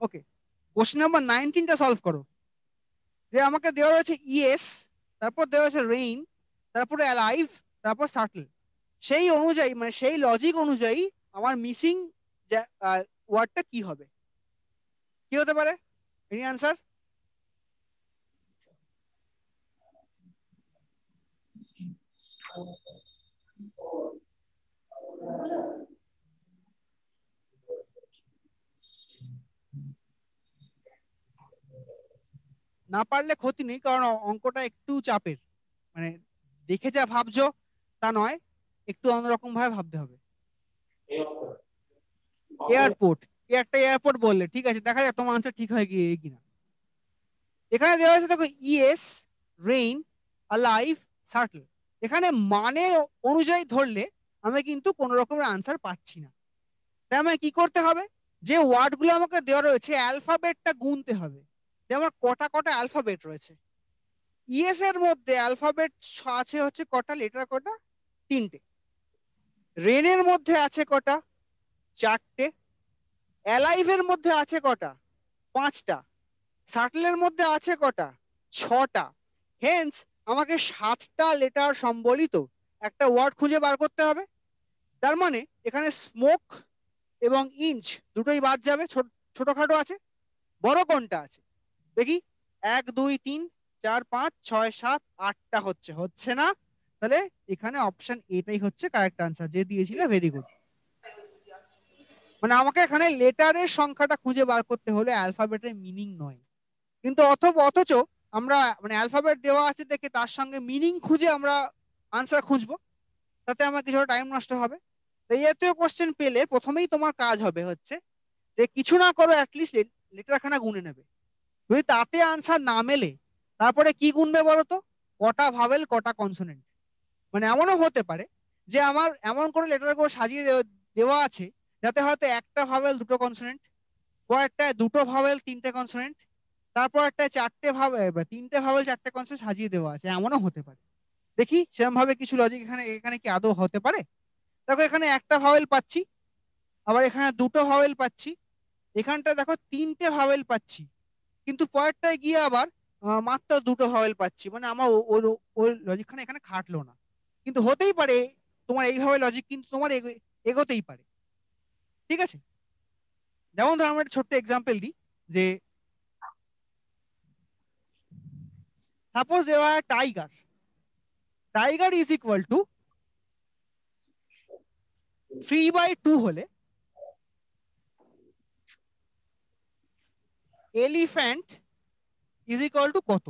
ওকে, question number 19টা solve করো। যে আমাকে দেওয়া রয়েছে ইয়েস, তারপর দেওয়া হয়েছে রেইন, তারপরে অ্যালাইভ, তারপর সাটল। সেই অনুযায়ী মানে সেই লজিক অনুযায়ী আমার মিসিং ওয়ার্ডটা কি হবে, কি হতে পারে? Any answer? না পারলে ক্ষতি নেই, কারণ অঙ্কটা একটু চাপের। মানে দেখে যা ভাবছো তা নয়, একটু অন্যরকম ভাবে ভাবতে হবে। এয়ারপোর্ট, একটা এয়ারপোর্ট বললে, ঠিক আছে, দেখা যাক তোমার আনসার ঠিক হয় কি কিনা। এখানে দেওয়া আছে দেখো ইয়েস, রেইন, অ্যালাইভ, সার্টল। এখানে মানে অনুযায়ী ধরলে আমি কিন্তু কোনো রকমের আনসার পাচ্ছি না। তাই আমায় কি করতে হবে, যে ওয়ার্ডগুলো আমাকে দেওয়া রয়েছে অ্যালফাবেটটা গুনতে হবে, যে আমার কটা কটা অ্যালফাবেট রয়েছে। ইএস এর মধ্যে অ্যালফাবেট আছে হচ্ছে কটা, লেটার কটা? 3টে। রেনের মধ্যে আছে কটা? 4টে। অ্যালাইভের মধ্যে আছে কটা? 5টা। সাটলের মধ্যে আছে কটা? 6টা। হেন্স আমাকে 7টা লেটার সম্বলিত একটা ওয়ার্ড খুঁজে বার করতে হবে। তার মানে এখানে স্মোক এবং ইঞ্চ দুটোই বাদ যাবে, ছোটখাটো আছে। বড় কোনটা আছে দেখি? 1 2 3 4 5 6 7 8টা হচ্ছে, হচ্ছে না। তাহলে এখানে অপশন এটাই হচ্ছে কারেক্ট আনসার, যে দিয়েছিল। Very good. মানে আমাকে এখানে লেটারের সংখ্যাটা খুঁজে বার করতে হলে অ্যালফাবেটের মিনিং নয়। কিন্তু অথচ আমরা মানে অ্যালফাবেট দেওয়া আছে দেখে তার সঙ্গে মিনিং খুঁজে আমরা আনসার খুঁজবো, তাতে আমার কিছুটা টাইম নষ্ট হবে। তো এই জাতীয় কোশ্চেন পেলে প্রথমেই তোমার কাজ হবে হচ্ছে যে কিছু না করো, অ্যাটলিস্ট লেটারখানা গুনে নেবে। যদি তাতে আনসার না মেলে, তারপরে কি গুনবে বলো তো? কটা ভাবেল, কটা কনসোনেন্ট। মানে এমনও হতে পারে যে আমার এমন করে লেটার গুলো সাজিয়ে দেওয়া আছে যাতে হয়তো একটা ভাবেল, দুটো কনসোনেন্ট, পরেরটায় দুটো ভাবেল, 3টে কনসোনেন্ট, তারপর একটা 4টে ভাবেল, 3টে ভাবেল, 4টে কনসোনেন্ট সাজিয়ে দেওয়া আছে, এমনও হতে পারে। দেখি সেরকম ভাবে কিছু লজিক এখানে এখানে কি আদৌ হতে পারে? দেখো এখানে একটা ভাওয়েল পাচ্ছি, আবার এখানে দুটো ভাওয়েল পাচ্ছি, এখানটা দেখো 3টে ভাওয়েল পাচ্ছি, কিন্তু পরেরটায় গিয়ে আবার মাত্র দুটো ভাওয়েল পাচ্ছি। মানে আমার ওই লজিকখানে এখানে খাটলো না। কিন্তু হতেই পারে তোমার এইভাবে লজিক কিন্তু তোমার এগোতেই পারে। ঠিক আছে, যেমন ধর আমরা একটা ছোট্ট এক্সাম্পল দিই, যে সাপোজ দেওয়া tiger, tiger is equal to 3/2 হলে এলিফ্যান্ট ইজ ইকুয়াল টু কত?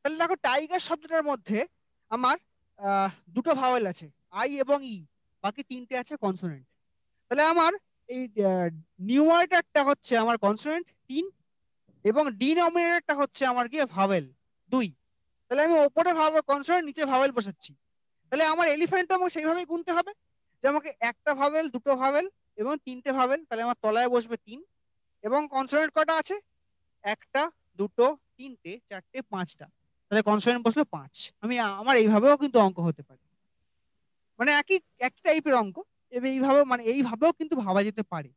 তাহলে দেখো টাইগার শব্দটার মধ্যে আমার দুটো ভাওয়েল আছে, আই এবং ই, বাকি 3টে আছে কনসোনেন্ট। তাহলে আমার এই নিউমারেটরটা হচ্ছে আমার কনসোনেন্ট 3, এবং ডিনোমিনেটরটা হচ্ছে আমার কি ভাওয়েল 2। তাহলে আমি ওপরে ভাবে কনসোনেন্ট, নিচে ভাওয়েল বসাচ্ছি। তাহলে আমার এলিফ্যান্টটা আমাকে সেইভাবেই গুনতে হবে, যে আমাকে একটা ভাওয়েল, দুটো ভাওয়েল এবং 3টে ভাওয়েল। তাহলে আমার তলায় বসবে 3, এবং কনসোনেন্ট কটা আছে? একটা, দুটো, 3টে, 4টে, 5টা। তাহলে কনসোনেন্ট বসলো 5। আমি আমার এইভাবেও কিন্তু অঙ্ক হতে পারে, মানে একই একই টাইপের অঙ্ক। এবার এইভাবে মানে এইভাবেও কিন্তু ভাবা যেতে পারে।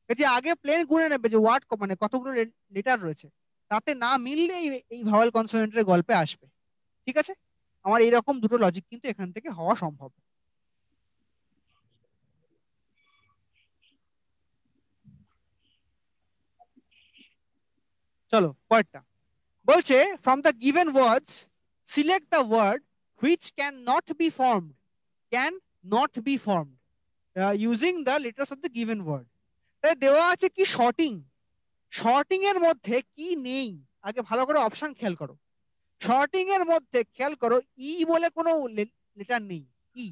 এই যে আগে প্লেন গুনে নেবে যে ওয়ার্ড মানে কতগুলো লেটার রয়েছে, তাতে না মিললে এই ভাওয়েল কনসোনেন্টের গল্পে আসবে। ঠিক আছে, আমার এইরকম দুটো লজিক কিন্তু এখান থেকে হওয়া সম্ভব। চলো পরেরটা। বলছে from the given words select the word which can not be formed, can not be formed using the letters of the given word. তাই দেওয়া আছে কি শর্টিং, শর্টিং এর মধ্যে কি নেই? আগে ভালো করে অপশন খেয়াল করো। শর্টিং এর মধ্যে খেয়াল করো, ই বলে কোনো লেটার নেই। ই,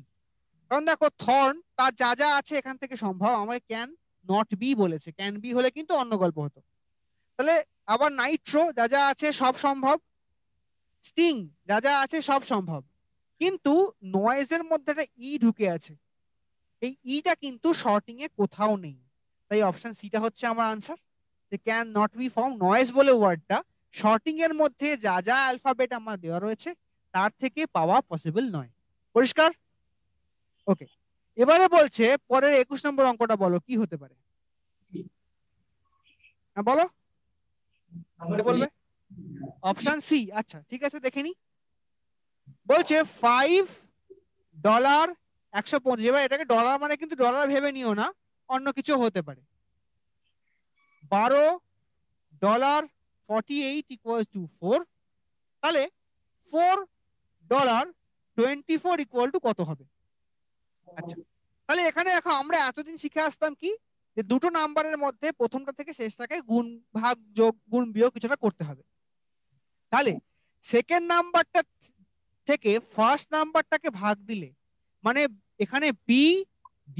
কারণ দেখো থর্ন তার যা যা আছে এখান থেকে সম্ভব, আমাকে ক্যান নট বি বলেছে, ক্যান বি হলে কিন্তু অন্য গল্প হতো। তাহলে আবার নাইট্রো যা যা আছে সব সম্ভব, স্টিং যা যা আছে সব সম্ভব, কিন্তু নয়েজের মধ্যে একটা ই ঢুকে আছে, এই ইটা কিন্তু শর্টিং এ কোথাও নেই। তাই অপশন সিটা হচ্ছে আমার আনসার, যে can not be form. Noise বলে ওয়ার্ডটা শর্টিং এর মধ্যে যা যা অ্যালফাবেট আমার দেওয়া রয়েছে তার থেকে পাওয়া পসিবল নয়। পরিষ্কার? ওকে, এবারে বলছে পরের 21 নম্বর অঙ্কটা বলো কি হতে পারে। হ্যাঁ বলো, কে বলবে? Option C. আচ্ছা ঠিক আছে, দেখে নি। বলছে $5 এবার এটাকে ডলার মানে কিন্তু ডলার ভেবে নিও না, অন্য কিছু হতে পারে। $12.48 ইকুয়াল টু 4। তাহলে $4.24 ইকুয়াল টু কত হবে? আচ্ছা, তাহলে এখানে দেখো আমরা এতদিন শিখে আসতাম কি, যে দুটো নাম্বারের মধ্যে প্রথমটা থেকে শেষটাকে গুণ ভাগ যোগ গুণ বিয়োগ কিছুটা করতে হবে। তাহলে সেকেন্ড নাম্বারটা থেকে ফার্স্ট নাম্বারটাকে ভাগ দিলে, মানে এখানে বি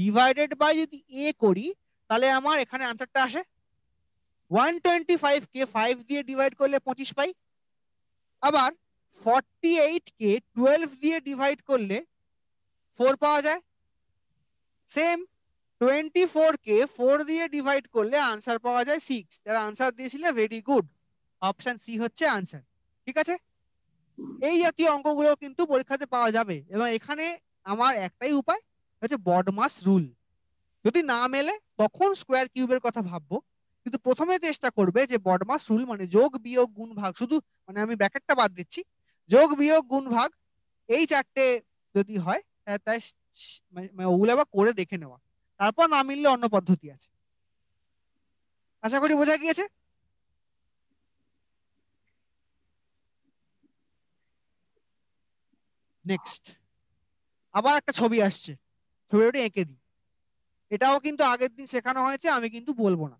ডিভাইডেড বাই যদি এ করি, তাহলে আমার এখানে আনসারটা আসে 125 কে 5 দিয়ে ডিভাইড করলে 25 পাই। আবার 48 কে 12 দিয়ে ডিভাইড করলে 4 পাওয়া যায়। সেম 24 কে 4 দিয়ে ডিভাইড করলে আনসার পাওয়া যায় 6। যারা আনসার দিয়েছিলে ভেরি গুড, অপশন সি হচ্ছে আনসার। ঠিক আছে, এই জাতীয় অঙ্কগুলো কিন্তু পরীক্ষাতে পাওয়া যাবে, এবং এখানে আমার একটাই উপায় হচ্ছে বডমাস রুল। যদি না মেলে তখন স্কোয়ার কিউবের কথা ভাববো, কিন্তু প্রথমে চেষ্টা করবে যে বডমাস রুল মানে যোগ বিয়োগ গুণ ভাগ, শুধু মানে আমি ব্র্যাকেটটা বাদ দিচ্ছি, যোগ বিয়োগ গুণ ভাগ এই চারটে যদি হয় তাই মানে ওগুলো আবার করে দেখে নেওয়া, তারপর না মিললে অন্য পদ্ধতি আছে। আশা করি বোঝা গিয়েছে। নেক্সট আবার একটা ছবি আসছে, ছবিটা এঁকে দিই। এটাও কিন্তু আগের দিন শেখানো হয়েছে, আমি কিন্তু বলবো না।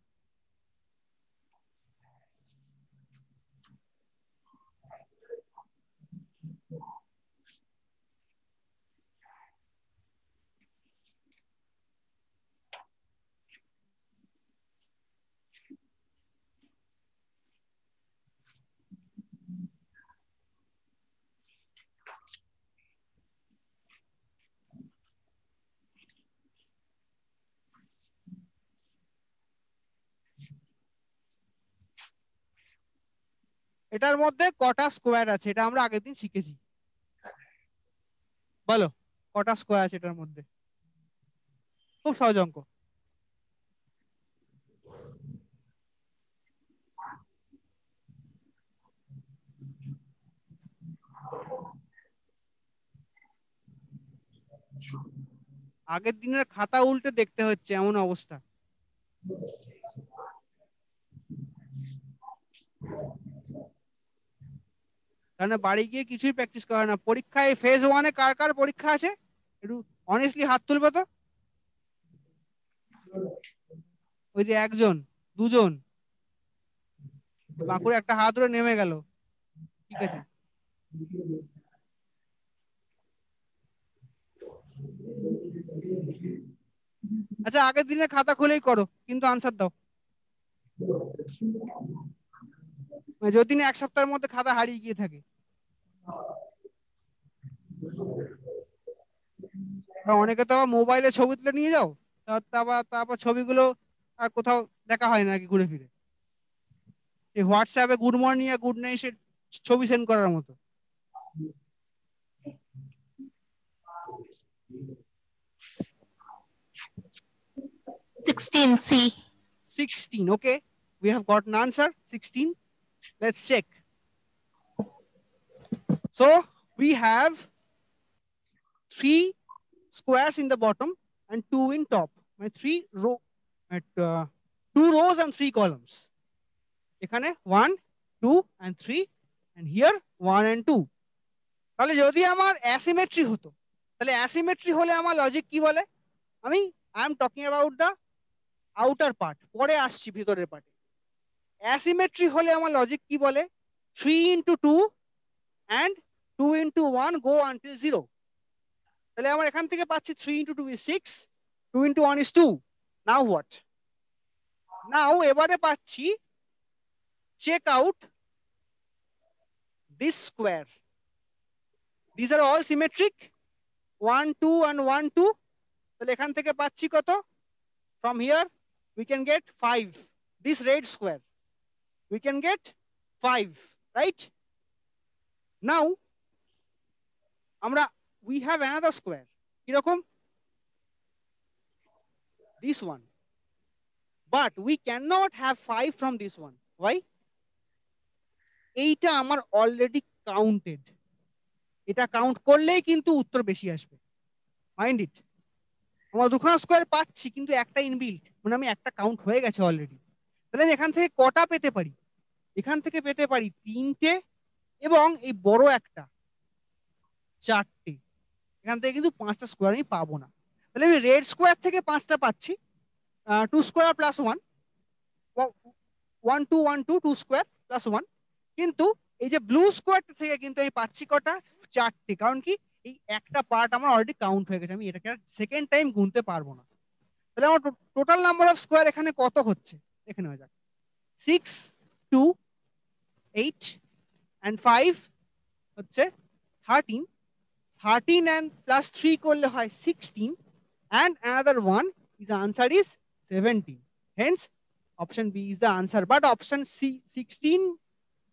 এটার মধ্যে কটা স্কোয়ার আছে এটা আমরা আগের দিন শিখেছি, বলো কটা স্কোয়ার আছে এটার মধ্যে? খুব সহজ অঙ্ক। আগের দিনের খাতা উল্টে দেখতে হচ্ছে এমন অবস্থা। তাহলে বাড়ি গিয়ে কিছুই প্র্যাকটিস করে না, পরীক্ষায় ফেজ ওয়ানে কার কার পরীক্ষা আছে একটু অনেস্টলি হাত তুলবে তো। ওই যে একজন, দুজন, বাঁকুড়ে একটা হাত ধরে নেমে গেল। ঠিক আছে, আচ্ছা আগের দিনের খাতা খুলেই করো কিন্তু আনসার দাও। মানে যদি না এক সপ্তাহের মধ্যে খাতা হারিয়ে গিয়ে থাকে। আর অনেকে তো আবার মোবাইলে ছবি তুলে নিয়ে যাও, তারপর তারপর ছবিগুলো আর কোথাও দেখা হয় না কি ঘুরে ফিরে, এই হোয়াটসঅ্যাপে গুড মর্নিং আর গুড নাইট ছবি সেন্ড করার মতো। 16C. 16, okay, we have got an answer 16. Let's check. So we have 3 squares in the bottom and 2 in top, my 3 row at 2 rows and 3 columns. এখানে 1 2 and 3 and here 1 and 2। তাহলে যদি আমার asymmetry হতো, তাহলে asymmetry হলে আমার logic কি বলে, আমি I am talking about the outer part, পরে আসছি ভিতরের পার্টে। অ্যাসিমেট্রি হলে আমার লজিক কি বলে, 3 into 2 and 2 into 1 go until 0। তাহলে আমার এখান থেকে পাচ্ছি 3 into 2 is 6, 2 into 1 is 2। Now what, now এবারে পাচ্ছি check out this square, this are all symmetric, 1 2 and 1 2। তাহলে এখান থেকে পাচ্ছি কত, from here we can get 5, this red square we can get 5, right? Now আমরা we have another square, কিরকম, this one, but we can not have 5 from this one. Why? এইটা আমার already counted, এটা কাউন্ট করলেই কিন্তু উত্তর বেশি আসবে। মাইন্ড ইট, আমরা দুখানা স্কোয়ার পাচ্ছি কিন্তু একটা ইনবিল্ট, মানে আমি একটা কাউন্ট হয়ে গেছে অলরেডি। তাহলে আমি এখান থেকে কটা পেতে পারি? এখান থেকে পেতে পারি 3টে, এবং এই বড় একটা 4টে। এখান থেকে কিন্তু 5টা স্কোয়ার আমি পাবো না। তাহলে আমি রেড স্কোয়ার থেকে 5টা পাচ্ছি, 2 স্কোয়ার প্লাস 1, 1 2 1 2 2 স্কোয়ার প্লাস 1। কিন্তু এই যে ব্লু স্কোয়ার থেকে কিন্তু আমি পাচ্ছি কটা? 4টে। কারণ কি, এই একটা পার্ট আমার অলরেডি কাউন্ট হয়ে গেছে, আমি এটাকে আর সেকেন্ড টাইম গুনতে পারবো না। তাহলে আমার টোটাল নাম্বার অফ স্কোয়ার এখানে কত হচ্ছে দেখে নেওয়া যাক। 6 2 8 and 5 হচ্ছে 13, 13 and plus 3 করলে হয় 16, and another one is the answer is 17. Hence option B is the answer. But option C 16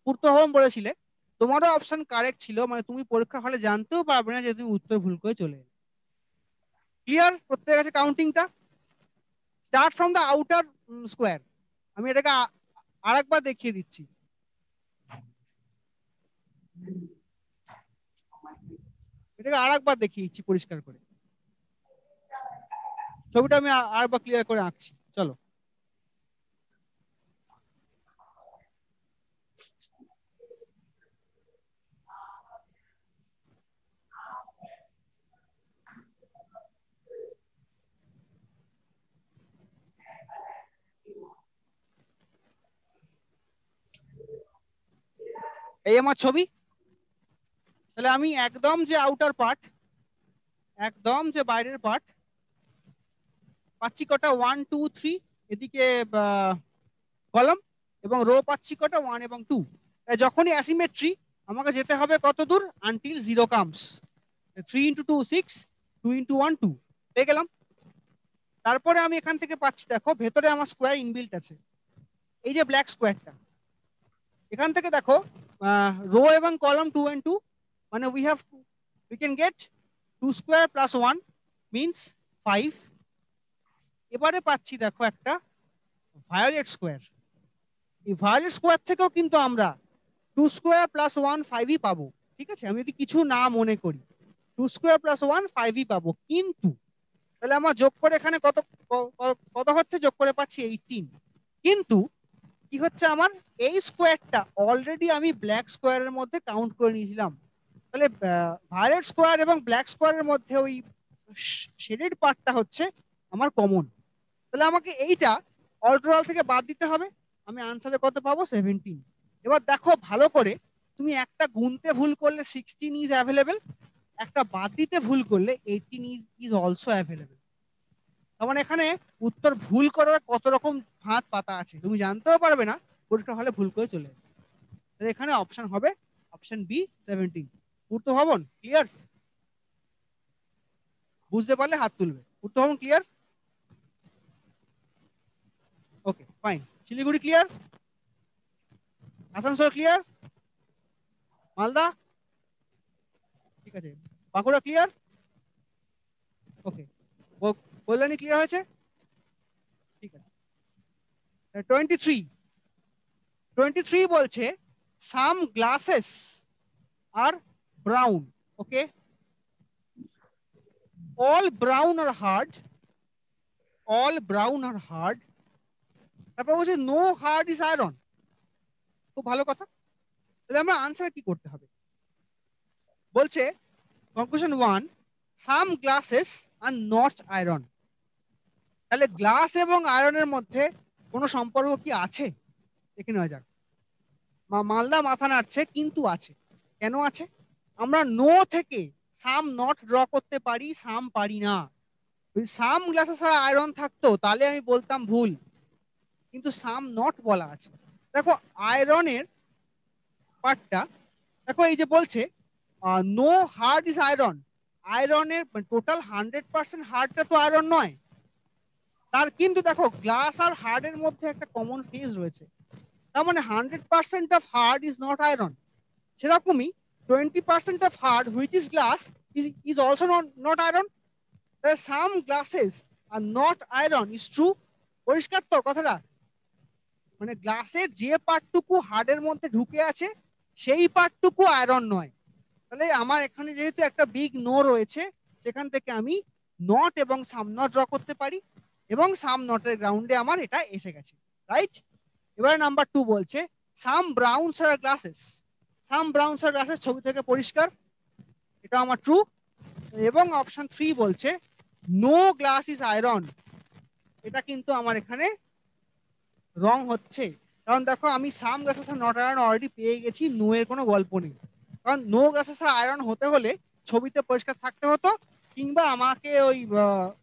পূর্তহরণ বলেছিলে, তোমারও অপশন কারেক্ট ছিল, মানে তুমি পরীক্ষা হলে জানতেও পারবে না যে তুমি উত্তর ভুল করে চলে এলে। ক্লিয়ার প্রত্যেকের কাছে কাউন্টিংটা? Start from the outer square. আমি এটাকে আরেকবার দেখিয়ে দিচ্ছি। এটাকে আরেকবার দেখিয়ে দিচ্ছি পরিষ্কার করে, ছবিটা আমি আরেকবার ক্লিয়ার করে আঁকছি। চলো, এই আমার ছবি। তাহলে আমি একদম যে আউটার পার্ট, একদম যে বাইরের পার্ট পাচ্ছি কটা? 1 2 3, এদিকে কলাম, এবং রো পাচ্ছি কটা? 1 এবং 2। যখনই অ্যাসিমেট্রি, আমাকে যেতে হবে কত দূর? Until 0 comes. 3 into 2 6, 2 into 1 2, পেয়ে গেলাম। তারপরে আমি এখান থেকে পাচ্ছি, দেখো ভেতরে আমার স্কোয়ার ইনবিল্ট আছে, এই যে ব্ল্যাক স্কোয়ারটা। এখান থেকে দেখো রো এবং কলাম 2 and 2, মানে we can get 2 square plus 1 means 5। এবারে পাচ্ছি দেখো একটা ভায়োলেট স্কোয়ার। এই ভায়োলেট স্কোয়ার থেকেও কিন্তু আমরা 2 স্কোয়ার প্লাস 1 5ই পাবো। ঠিক আছে, আমি যদি কিছু না মনে করি, 2 স্কোয়ার প্লাস 1 5ই পাবো। কিন্তু তাহলে আমার যোগ করে এখানে কত কত হচ্ছে? যোগ করে পাচ্ছি 18। কিন্তু কি হচ্ছে, আমার এই স্কোয়ারটা অলরেডি আমি ব্ল্যাক স্কোয়ারের মধ্যে কাউন্ট করে নিয়েছিলাম। তাহলে ভায়োলেট স্কোয়ার এবং ব্ল্যাক স্কোয়ারের মধ্যে ওই শেডেড পার্টটা হচ্ছে আমার কমন। তাহলে আমাকে এইটা অল্টারাল থেকে বাদ দিতে হবে। আমি আনসারে কত পাবো? 17। এবার দেখো ভালো করে, তুমি একটা গুনতে ভুল করলে 16 ইজ অ্যাভেলেবেল, একটা বাদ দিতে ভুল করলে 18 ইজ অলসো অ্যাভেলেবেল। তার মানে এখানে উত্তর ভুল করার কত রকম ফাঁদ পাতা আছে তুমি জানতেও পারবে না, পরীক্ষা হলে ভুল করে চলে যাবে। এখানে অপশন হবে অপশন বি 17, পূর্ত ভবন। ক্লিয়ার? বুঝতে পারলে হাত তুলবে। Purta Bhavan clear? Okay fine. Siliguri clear? Asansol clear? Malda? ঠিক আছে। Bankura clear? Okay. Kalyani clear হয়েছে? ঠিক আছে। 23 বলছে some glasses are brown. Okay, all brown or hard, all brown or hard। তারপর বলছে নো হার্ড ইজ আয়রন। খুব ভালো কথা। তাহলে আমরা আনসার কি করতে হবে? বলছে conclusion 1, some glasses are not iron. তাহলে গ্লাস এবং আয়রনের মধ্যে কোনো সম্পর্ক কি আছে? দেখে নেওয়া যাক। মালদা মাথা নাড়ছে, কিন্তু আছে। কেন আছে? আমরা নো থেকে সাম নট ড্র করতে পারি, সাম পারি না। যদি সাম গ্লাসেস আর আয়রন থাকতো তাহলে আমি বলতাম ভুল, কিন্তু সাম নট বলা আছে। দেখো আয়রনের পার্টটা, দেখো এই যে বলছে নো হার্ড ইজ আয়রন। আয়রনের টোটাল 100% হার্ডটা তো আয়রন নয়। তার কিন্তু দেখো গ্লাস আর হার্ডের মধ্যে একটা কমন ফেজ রয়েছে। তার মানে 100% of hard is not iron. সেরকমই 20% of hard which is glass is also not iron. Some glasses are not iron is true, পরিষ্কার তো কথাটা? মানে গ্লাসের যে পার্টটুকু হার্ডের মধ্যে ঢুকে আছে সেই পার্টটুকু আয়রন নয়। তাহলে আমার এখানে যেহেতু একটা বিগ নো রয়েছে, সেখান থেকে আমি নট এবং সাম নট ড্র করতে পারি, এবং সাম নটের গ্রাউন্ডে আমার এটা এসে গেছে, রাইট? এবারে নাম্বার 2 বলছে সাম ব্রাউনস আর গ্লাসেস। সাম ব্রাউনস আর গ্লাসেস ছবি থেকে পরিষ্কার, এটা আমার ট্রু। এবং অপশন 3 বলছে নো গ্লাস ইজ আয়রন, এটা কিন্তু আমার এখানে রং হচ্ছে। কারণ দেখো আমি some glasses are not iron already পেয়ে গেছি, নো এর কোনো গল্প নেই। কারণ নো গ্লাসেস আর আয়রন হতে হলে ছবিতে পরিষ্কার থাকতে হতো, কিংবা আমাকে ওই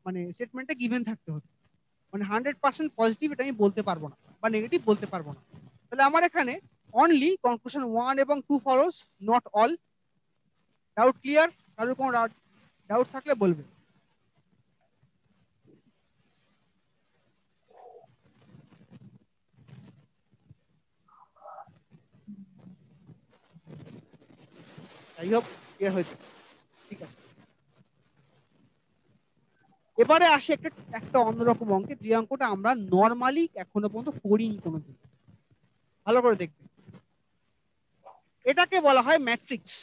মানে স্টেটমেন্টে গিভেন থাকতে হতো। মানে 100% পজিটিভ এটা আমি বলতে পারবো না, বা নেগেটিভ বলতে পারবো না। তাহলে আমার এখানে অনলি কনক্লুশন 1 এবং 2 follows, not all. Doubt clear? কারোর কোনো ডাউট থাকলে বলবে। যাই হোক, ক্লিয়ার হয়েছে, ঠিক আছে। এবারে আসে একটা একটা অন্যরকম অঙ্কে, যে অঙ্কটা আমরা নর্মালি এখনো পর্যন্ত করিনি কোনোদিন। ভালো করে দেখবে, এটাকে বলা হয় ম্যাট্রিক্স।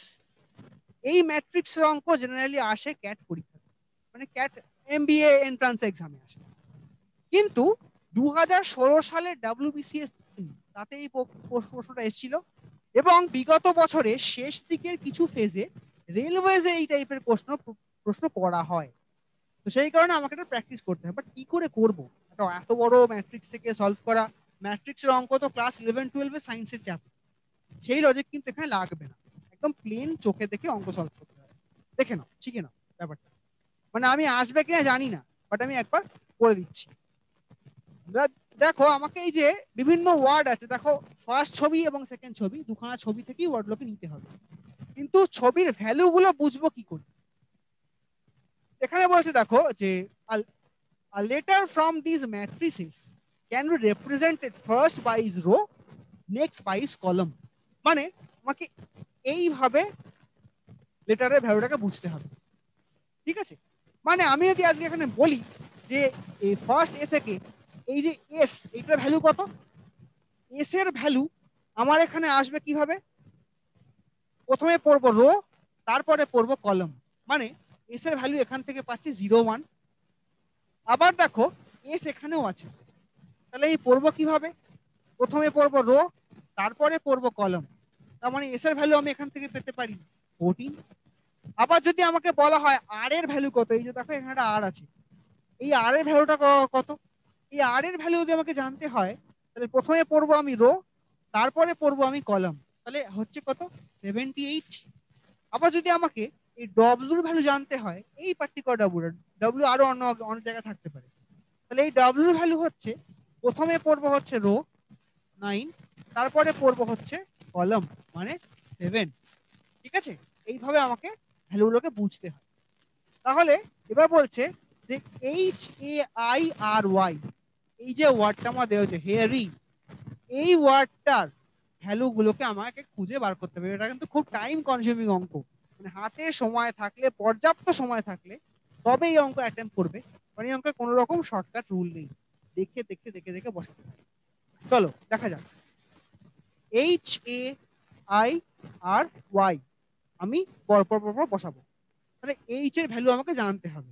এই ম্যাট্রিক্সের অঙ্ক জেনারেলি আসে ক্যাট পরীক্ষা, মানে ক্যাট এমবিএ এন্ট্রান্স এক্সামে আসে। কিন্তু 2016 সালে ডাব্লিউবিসিএস তাতে এই প্রশ্নটা এসেছিল, এবং বিগত বছরের শেষ দিকের কিছু ফেজে রেলওয়েজে এই টাইপের প্রশ্ন করা হয়। তো সেই কারণে আমাকে এটা প্র্যাকটিস করতে হয়। বাট কি করে করবো এত বড় ম্যাট্রিক্স থেকে সলভ করা? ম্যাট্রিক্সের অঙ্ক তো ক্লাস 11-12 সায়েন্সের চ্যাপ্টার, সেই লজিক কিন্তু এখানে লাগবে না। একদম প্লেন চোখে দেখে অঙ্ক সলভ করতে হবে। দেখে নাও, শিখে নাও ব্যাপারটা। মানে আমি আসবে কিনা জানি না, বাট আমি একবার করে দিচ্ছি। দেখো আমাকে এই যে বিভিন্ন ওয়ার্ড আছে, দেখো ফার্স্ট ছবি এবং সেকেন্ড ছবি, দুখানা ছবি থেকেই ওয়ার্ডগুলোকে নিতে হবে। কিন্তু ছবির ভ্যালু গুলো বুঝবো কি করে? এখানে বলছে দেখো যে a letter from these matrices can be represented first by its row, next by its column। মানে আমাকে এইভাবে লেটারের ভ্যালুটাকে বুঝতে হবে, ঠিক আছে? মানে আমি যদি আজকে এখানে বলি যে এই ফার্স্ট এ থেকে এই যে এস, এইটার ভ্যালু কত? এস এর ভ্যালু আমার এখানে আসবে কিভাবে? প্রথমে পড়বো রো, তারপরে পড়বো কলম। মানে এস এর ভ্যালু এখান থেকে পাচ্ছি 0, 1। আবার দেখো এস এখানেও আছে, তাহলে এই পড়বো কিভাবে? প্রথমে পড়বো রো, তারপরে পড়বো কলম। তার মানে এস এর ভ্যালু আমি এখান থেকে পেতে পারি 14। আবার যদি আমাকে বলা হয় আর এর ভ্যালু কত, এই যে দেখো এখানে একটা আর আছে, এই আর এর ভ্যালুটা কত? এই আর এর ভ্যালু যদি আমাকে জানতে হয়, তাহলে প্রথমে পড়বো আমি রো, তারপরে পড়বো আমি কলম। তাহলে হচ্ছে কত? 78। আবার যদি আমাকে এই ডব্লিউর ভ্যালু জানতে হয়, এই পার্টিকুলার ডব্লিউ আরো অন্য অনেক জায়গায় থাকতে পারে, তাহলে এই ডব্লিউর ভ্যালু হচ্ছে প্রথমে পড়বো হচ্ছে রো 9, তারপরে পড়বো হচ্ছে কলম মানে 7। ঠিক আছে? এইভাবে আমাকে ভ্যালুগুলোকে বুঝতে হয়। তাহলে এবার বলছে যে HAIRY, এই যে ওয়ার্ডটা আমাদের হচ্ছে হেয়ারিং, এই ওয়ার্ডটার ভ্যালুগুলোকে আমাকে খুঁজে বার করতে হবে। এটা কিন্তু খুব টাইম কনজিউমিং অঙ্ক, মানে হাতে সময় থাকলে, পর্যাপ্ত সময় থাকলে তবে এই অঙ্ক অ্যাটেম্প করবে। মানে এই অঙ্কে কোনো রকম শর্টকাট রুল নেই, দেখে দেখে দেখে দেখে বসাতে হবে। চলো দেখা যাক। HAIRY আমি পরপর পরপর বসাবো। তাহলে এইচ এর ভ্যালু আমাকে জানতে হবে।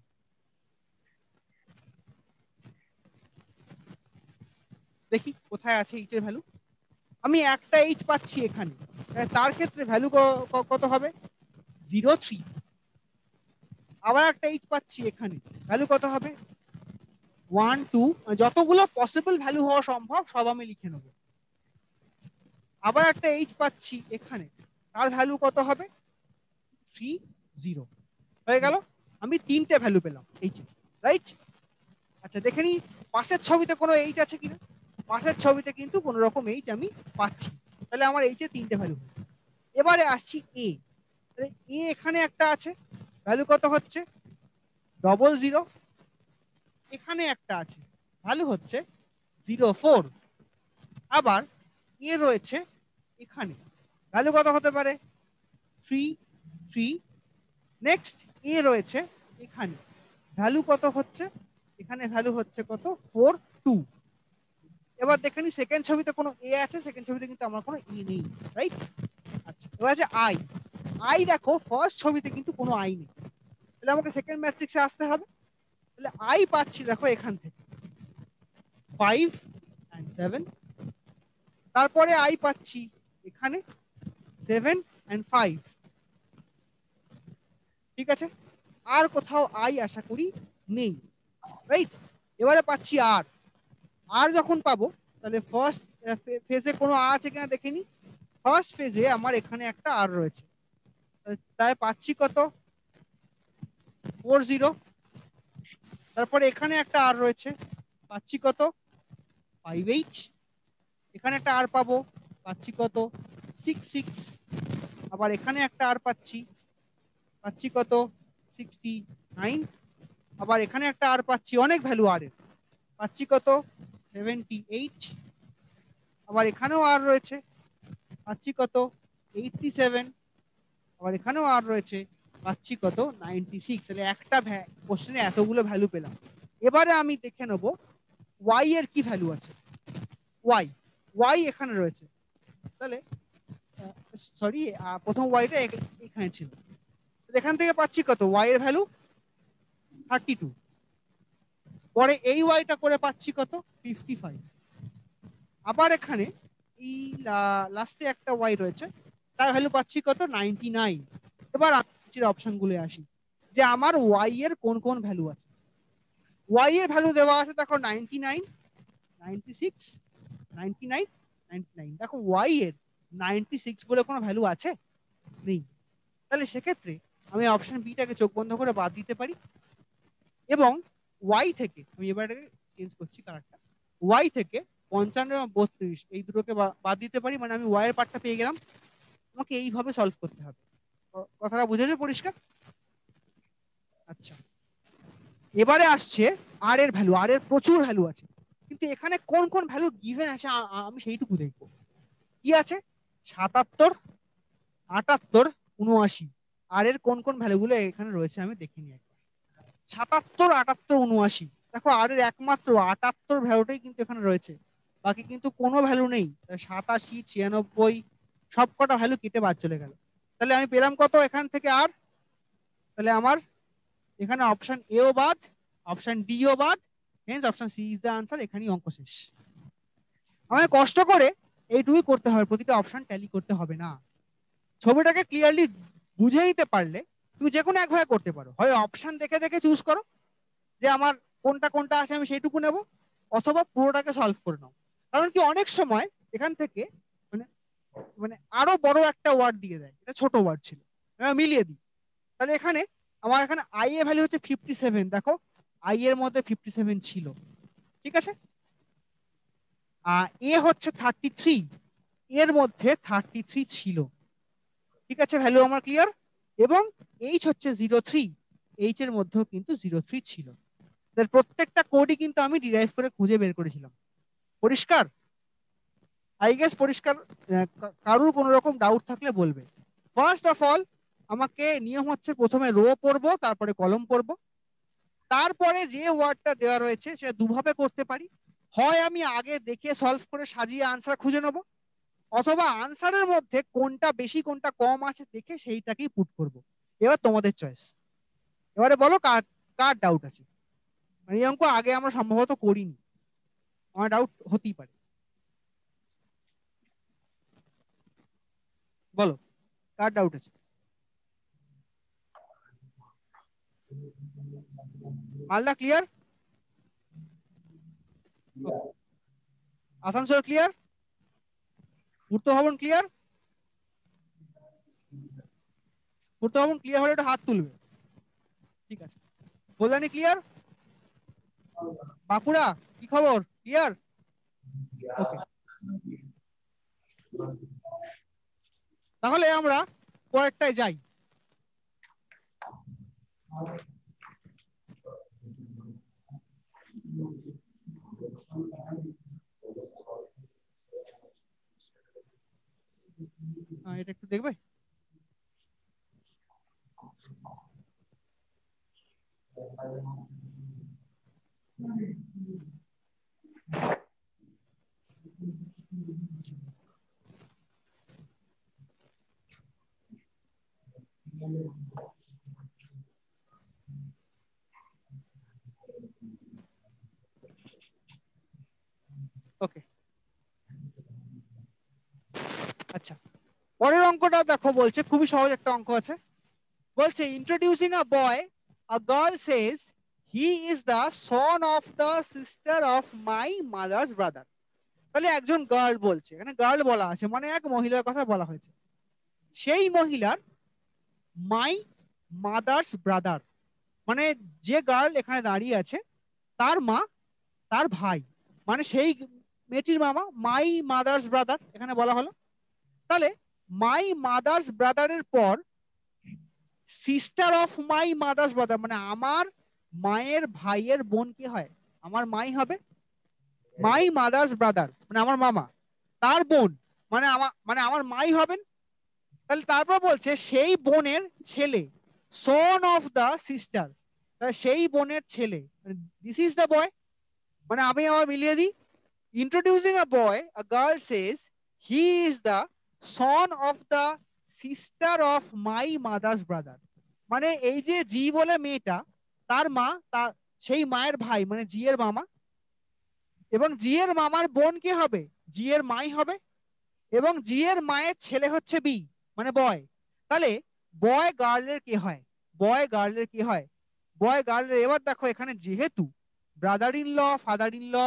দেখি কোথায় আছে এইচ এর ভ্যালু। আমি একটা এইচ পাচ্ছি এখানে, তার ক্ষেত্রে ভ্যালু কত হবে? 0.3। আবার একটা এইচ পাচ্ছি এখানে, ভ্যালু কত হবে? 1, 2। যতগুলো পসিবল ভ্যালু হওয়া সম্ভব সব আমি লিখে নেব। আবার একটা এইচ পাচ্ছি এখানে, তার ভ্যালু কত হবে? 3, 0। হয়ে গেল, আমি তিনটে ভ্যালু পেলাম এইচ, রাইট? আচ্ছা দেখে নি পাশের ছবিতে কোনো এইচ আছে কিনা। পাশের ছবিতে কিন্তু কোনো রকম এইচ আমি পাচ্ছি, তাহলে আমার এইচ এ তিনটে ভ্যালু। এবারে আসছি এ, এ এখানে একটা আছে, ভ্যালু কত হচ্ছে? 00। এখানে একটা আছে, ভ্যালু হচ্ছে 04। আবার এ রয়েছে এখানে, ভ্যালু কত হতে পারে? 3, 3। নেক্সট এ রয়েছে এখানে, ভ্যালু কত হচ্ছে? এখানে ভ্যালু হচ্ছে কত? 4, 2। এবার দেখে নি সেকেন্ড ছবিতে কোনো এ আছে, সেকেন্ড ছবিতে কিন্তু আমার কোনো ই নেই, রাইট? আচ্ছা, এবার আছে আই। আই দেখো ফার্স্ট ছবিতে কিন্তু কোনো আই নেই, তাহলে আমাকে সেকেন্ড ম্যাট্রিক্সে আসতে হবে। তাহলে আই পাচ্ছি দেখো এখান থেকে 5 and 7, তারপরে আই পাচ্ছি এখানে 7 and 5, ঠিক আছে? আর কোথাও আই আশা করি নেই, রাইট? এবারে পাচ্ছি আর। আর যখন পাবো তাহলে ফার্স্ট ফেজে কোনো আর আছে কিনা দেখে নি। ফার্স্ট ফেজে আমার এখানে একটা আর রয়েছে, তাই পাচ্ছি কত 40। তারপরে এখানে একটা আর রয়েছে, পাচ্ছি কত 58। এখানে একটা আর পাবো, পাচ্ছি কত 66। আবার এখানে একটা আর পাচ্ছি, পাচ্ছি কত 69। আবার এখানে একটা আর পাচ্ছি, অনেক ভ্যালু আর এর, পাচ্ছি কত 78। আবার এখানেও আর রয়েছে, পাচ্ছি কত 87। আবার এখানেও আর রয়েছে, পাচ্ছি কত 96। তাহলে একটা কোশ্চেনে এতগুলো ভ্যালু পেলাম। এবারে আমি দেখে নেব ওয়াই এর কি ভ্যালু আছে। ওয়াই, ওয়াই এখানে রয়েছে, তাহলে সরি প্রথম ওয়াইটা এখানে ছিল, এখান থেকে পাচ্ছি কত ওয়াই এর ভ্যালু 32। পরে এই ওয়াইটা করে পাচ্ছি কত 55। আবার এখানে এই লাস্টে একটা ওয়াই রয়েছে, তার ভ্যালু পাচ্ছি কত 99। এবার অপশন গুলো আসি যে আমার ওয়াই এর কোন কোন ভ্যালু আছে। ওয়াই এর ভ্যালু দেওয়া আছে দেখো 99, 96, 99, 99। দেখো ওয়াই এর 96 বলে কোনো ভ্যালু আছে? নেই। তাহলে সেক্ষেত্রে আমি অপশন বিটাকে চোখ বন্ধ করে বাদ দিতে পারি, এবং ওয়াই থেকে আমি এবারে চেঞ্জ করছি কালারটা, ওয়াই থেকে 55 এবং 32 এই দুটোকে বাদ দিতে পারি, মানে আমি ওয়াই এর পার্টটা পেয়ে গেলাম। আমাকে এইভাবে সলভ করতে হবে। কথাটা বুঝেছো পরিষ্কার? আচ্ছা, এবারে আসছে আর এর ভ্যালু। আর এর প্রচুর ভ্যালু আছে, কিন্তু এখানে কোন কোন ভ্যালু গিভেন আছে আমি সেইটুকু দেখবো। কি আছে 77, 78, 79। আর এর কোন কোন ভ্যালুগুলো এখানে রয়েছে আমি দেখিনি একবার। 77, 78, 79। দেখো আর এর একমাত্র 78 ভ্যালুটাই কিন্তু এখানে রয়েছে, বাকি কিন্তু কোনো ভ্যালু নেই। 87, 96 সব কটা ভ্যালু কেটে বাদ চলে গেল। তাহলে আমি পেলাম কত এখান থেকে আর? তাহলে আমার এখানে অপশন এও বাদ, অপশন ডিও বাদ, hence option C is the answer. এখানেই অঙ্ক শেষ। আমাকে কষ্ট করে এইটুকুই করতে হবে, প্রতিটা অপশন ট্যালি করতে হবে না। ছবিটাকে ক্লিয়ারলি বুঝে নিতে পারলে তুমি যে কোনো একভাবে করতে পারো। হয় অপশন দেখে দেখে চুজ করো যে আমার কোনটা কোনটা আছে আমি সেইটুকু নেব, অথবা পুরোটাকে সলভ করে নাও। কারণ কি অনেক সময় এখান থেকে মানে মানে আরো বড় একটা ওয়ার্ড দিয়ে দেয়, এটা ছোট ওয়ার্ড ছিল, মিলিয়ে দিই। তাহলে এখানে আমার এখানে আই এর ভ্যালু হচ্ছে 57। দেখো আই এর মধ্যে 57 ছিল, ঠিক আছে? এ হচ্ছে 33, এর মধ্যে 33 ছিল, ঠিক আছে? ভ্যালু আমার ক্লিয়ার। এবং এইচ হচ্ছে 03, এইচ এর মধ্যেও কিন্তু 03 ছিল। প্রত্যেকটা কোডই কিন্তু আমি ডিরাইভ করে খুঁজে বের করেছিলাম। পরিষ্কার? আই গেস পরিষ্কার। কারুর কোনো রকম ডাউট থাকলে বলবে। ফার্স্ট অফ অল আমাকে নিয়ম হচ্ছে প্রথমে রো পড়বো, তারপরে কলম পড়বো। তারপরে যে ওয়ার্ডটা দেওয়া রয়েছে সেটা দুভাবে করতে পারি। হয় আমি আগে দেখে সলভ করে সাজিয়ে আনসার খুঁজে নেব, অথবা আনসারের মধ্যে কোনটা বেশি কোনটা কম আছে দেখে সেইটাকেই পুট করব। এবার তোমাদের চয়েস। এবারে বলো কার কার ডাউট আছে। মানে এই অঙ্ক আগে আমরা সম্ভবত করিনি, আমার ডাউট হতেই পারে। বলো কার ডাউট আছে। মালদা ক্লিয়ার? আসানসোল ক্লিয়ার? পূর্ত ভবন ক্লিয়ার? পূর্ত ভবন ক্লিয়ার হলে একটা হাত তুলবে। ঠিক আছে। কল্যাণী ক্লিয়ার? বাঁকুড়া কি খবর? ক্লিয়ার? ওকে, তাহলে আমরা পরেরটায় যাই। এটা একটু দেখবে। ওকে, আচ্ছা পরের অঙ্কটা দেখো, বলছে খুবই সহজ একটা অঙ্ক আছে। বলছে introducing a boy, a girl Sage he is the son of the sister of my mother's brother. তাহলে একজন গার্ল বলছে, এখানে গার্ল বলা আছে মানে এক মহিলার কথা বলা হয়েছে, সেই মহিলার মাই মাদার্স ব্রাদার, মানে যে গার্ল এখানে দাঁড়িয়ে আছে তার মা তার ভাই, মানে সেই মেয়েটির মামা মাই মাদার্স ব্রাদার এখানে বলা হলো। তাহলে মাই মাদার্স ব্রাদারের পর sister of my mother's brother, মানে আমার মায়ের ভাইয়ের বোন কি হয়, আমার মাই হবে। মাই মাদার্স ব্রাদার মানে আমার মামা, তার বোন মানে আমার মাই হবেন। তাহলে তারপর বলছে সেই বোনের ছেলে, সন অফ দ্য সিস্টার, সেই বোনের ছেলে, দিস ইজ দ্য বয়। মানে আমি আবার মিলিয়ে দিই, introducing a boy, a girl Sage he is the son of the sister of my mother's brother, মানে এই যে জি বলে মেয়েটা, তার মা তার সেই মায়ের ভাই মানে জি এর মামা, এবং জি এর মামার বোন কে হবে, জি এর মাই হবে, এবং জি এর মায়ের ছেলে হচ্ছে বি মানে বয়। তাহলে বয় গার্লের কে হয়, বয় গার্লের কে হয়, বয় গার্লের। এবার দেখো এখানে যেহেতু brother in law, father in law,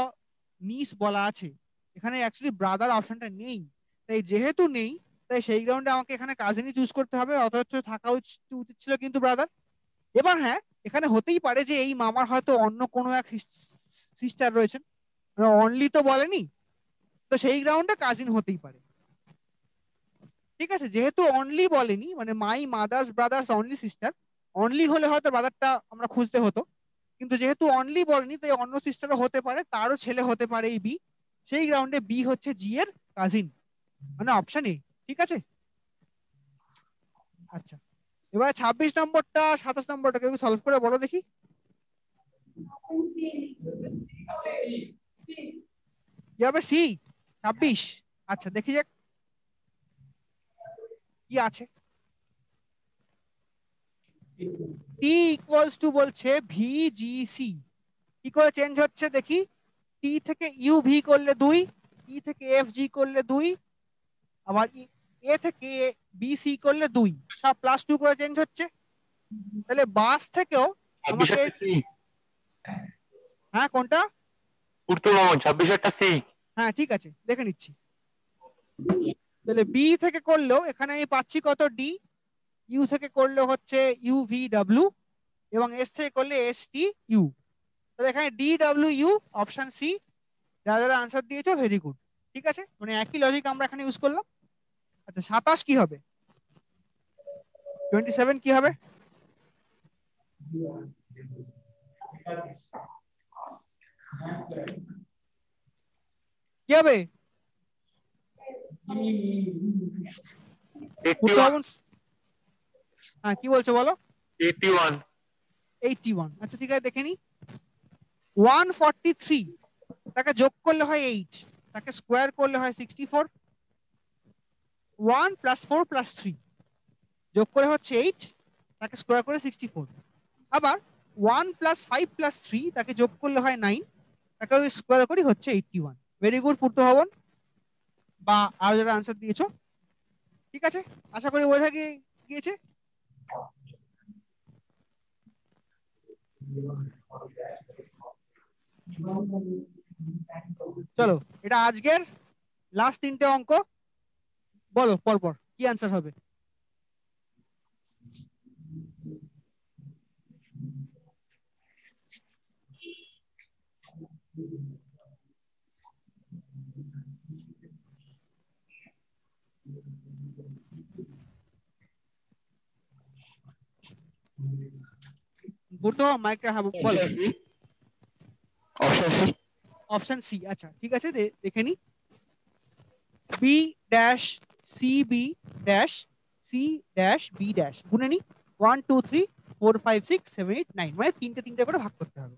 niece বলা আছে, এখানে অ্যাকচুয়ালি ব্রাদার অপশনটা নেই, তাই যেহেতু নেই তাই সেই গ্রাউন্ডে আমাকে এখানে কাজিনই চুজ করতে হবে, অথচ থাকা উচিত ছিল কিন্তু ব্রাদার। এবার হ্যাঁ, এখানে হতেই পারে যে এই মামার হয়তো অন্য কোনো এক সিস্টার রয়েছেন, অনলি তো বলেনি, তো সেই গ্রাউন্ডে কাজিন হতেই পারে। ঠিক আছে, যেহেতু অনলি বলেনি মানে my mother's brothers only sister, only হলে হয়তো ব্রাদারটা আমরা খুঁজতে হতো, কিন্তু যেহেতু অনলি বলেনি তাই অন্য সিস্টারও হতে পারে, তারও ছেলে হতে পারে এই বি, সেই গ্রাউন্ডে বি হচ্ছে জি এর কাজিন, মানে অপশন এ। ঠিক আছে, আচ্ছা এবার 26 নম্বরটা 27 নম্বরটা কেউ সলভ করে বলো দেখি। কি হবে, সি 26? আচ্ছা দেখি যাক কি আছে। টি ইকুয়ালস টু বলছে ভিজিসি, কি করে চেঞ্জ হচ্ছে দেখি। টি থেকে ইউ ভি করলে 2, ই থেকে এফ জি করলে 2, আবার এ থেকে বি সি করলে 2, সব +2 করে চেঞ্জ হচ্ছে। তাহলে বাস থেকেও আমাকে, হ্যাঁ কোনটা, উত্তরবঙ্গ 26টা সি। হ্যাঁ ঠিক আছে দেখে নিচ্ছি। তাহলে বি থেকে করলেও এখানে আমি পাচ্ছি কত, ডি, ইউ থেকে করলে হচ্ছে ইউ ভি ডাব্লিউ, এবং এস থেকে করলে এস টি ইউ। তাহলে এখানে D W U, option C. যারা যারা আনসার দিয়েছো ভেরি গুড। ঠিক আছে, মানে একই লজিক আমরা এখানে ইউজ করলাম। আচ্ছা 27 কি হবে, 27 কি হবে, কি হবে, হ্যাঁ কি বলছো বলো, 81। 81। আচ্ছা ঠিক আছে দেখে নি। 143 তাকে যোগ করলে হয় 8, তাকে স্কোয়ার করলে হয় 64, 1 + 4 + 3 যোগ করে হচ্ছে 8, তাকে স্কোয়ার করে 64। আবার 1 + 5 + 3 তাকে যোগ করলে হয় 9, তাকে ওই স্কোয়ার করি হচ্ছে 81। ভেরি গুড পূর্ত ভবন বা আরো যারা আনসার দিয়েছো। ঠিক আছে, আশা করি বোঝা গিয়েছে। চলো এটা আজকের লাস্ট 3টে অঙ্ক, বলো পরপর কি আনসার হবে। বুটো মাইকটা, হ্যাঁ বলো। Option C. অপশন সি, আচ্ছা ঠিক আছে দেখে নি। B dash C B dash C dash B dash গুনে নি, 1 2 3 4 5 6 7 8 9, মানে তিনটে তিনটে করে ভাগ করতে হবে,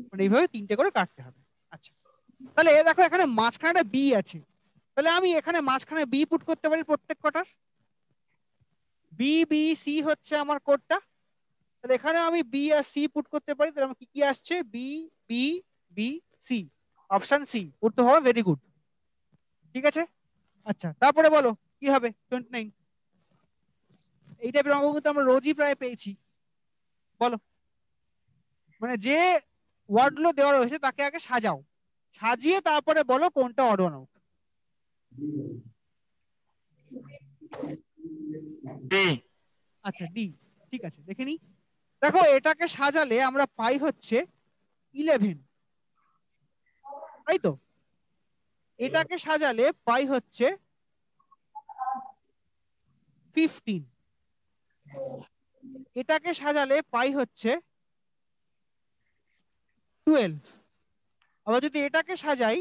মানে এইভাবে তিনটে করে কাটতে হবে। আচ্ছা তাহলে এ দেখো এখানে মাঝখানে বি আছে, তাহলে আমি এখানে মাঝখানে বি পুট করতে পারি প্রত্যেক কটার। বি বি সি হচ্ছে আমার কোডটা। তাহলে এখানে আমি বি আর সি পুট করতে পারি। তাহলে আমার কি কি আসছে? B B B C, option C put তো হবে। ভেরি গুড, ঠিক আছে। আচ্ছা, তারপরে বলো কি হবে 29। এই টাইপের অঙ্ক কিন্তু আমরা রোজই প্রায় পেয়েছি। বলো, মানে যে ওয়ার্ড গুলো দেওয়া রয়েছে তাকে আগে সাজাও, সাজিয়ে তারপরে বলো কোনটা অড ওয়ান আউট। ডি। আচ্ছা, ডি, ঠিক আছে, দেখে নি। দেখো, এটাকে সাজালে আমরা পাই হচ্ছে 11, তাই তো? এটাকে সাজালে পাই হচ্ছে 15, এটাকে সাজালে পাই হচ্ছে 12। আবার যদি এটাকে সাজাই,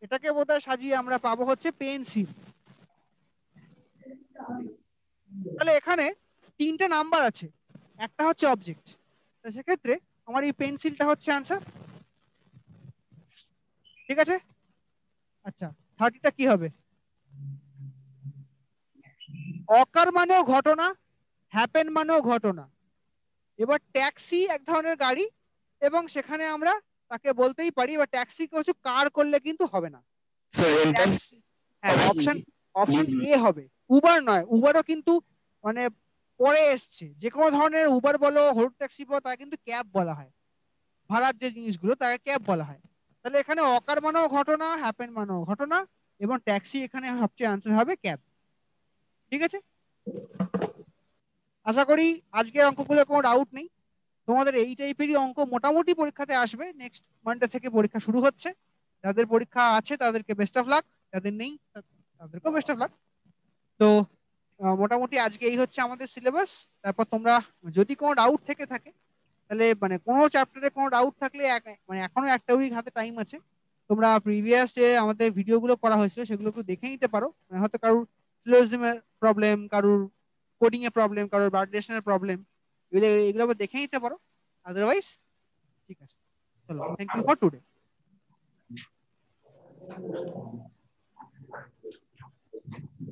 এটাকে বোধহয় সাজিয়ে আমরা পাবো হচ্ছে পেন্সিল। তাহলে এখানে তিনটে নাম্বার আছে, একটা হচ্ছে অবজেক্ট। সেক্ষেত্রে আমার এই পেন্সিলটা হচ্ছে আনসার, ঠিক আছে। আচ্ছা, 30টা কি হবে? অকার মানেও ঘটনা, হ্যাপেন মানেও ঘটনা। এবার ট্যাক্সি এক ধরনের গাড়ি, এবং সেখানে আমরা তাকে বলতেই পারি, এবার ট্যাক্সি কিছু কার করলে কিন্তু হবে না। ট্যাক্সি, হ্যাঁ, অপশন অপশন এ হবে। উবার নয়, উবারও কিন্তু মানে পরে এসছে। যে কোনো ধরনের উবার বলো, হলুদ ট্যাক্সি বলো, তাকে কিন্তু ক্যাব বলা হয়। ভাড়ার যে জিনিসগুলো তাকে ক্যাব বলা হয়। তাহলে এখানে অকার মানেও ঘটনা, হ্যাপেন মানেও ঘটনা, এবং ট্যাক্সি এখানে সবচেয়ে আনসার হবে ক্যাব, ঠিক আছে। আশা করি আজকের অঙ্কগুলো কোনো ডাউট নেই। তোমাদের এই টাইপেরই অঙ্ক মোটামুটি পরীক্ষাতে আসবে। নেক্সট মানডে থেকে পরীক্ষা শুরু হচ্ছে। যাদের পরীক্ষা আছে তাদেরকে বেস্ট অফ লাক, যাদের নেই তাদেরকেও বেস্ট অফ লাক। তো মোটামুটি আজকে এই হচ্ছে আমাদের সিলেবাস। তারপর তোমরা যদি কোনো ডাউট থেকে থাকে, তাহলে মানে কোনো চ্যাপ্টারে কোনো ডাউট থাকলে মানে এখনো একটা উইক হাতে টাইম আছে, তোমরা প্রিভিয়াস যে আমাদের ভিডিওগুলো করা হয়েছিল সেগুলো একটু দেখে নিতে পারো। মানে হয়তো কারোর সিলোজিজমের প্রবলেম, কারোর কোডিং এর প্রবলেম, কারোর ভার্ডেশনের প্রবলেম, এগুলো এগুলো আবার দেখে নিতে পারো। আদারওয়াইজ ঠিক আছে, চলো, থ্যাংক ইউ ফর টুডে।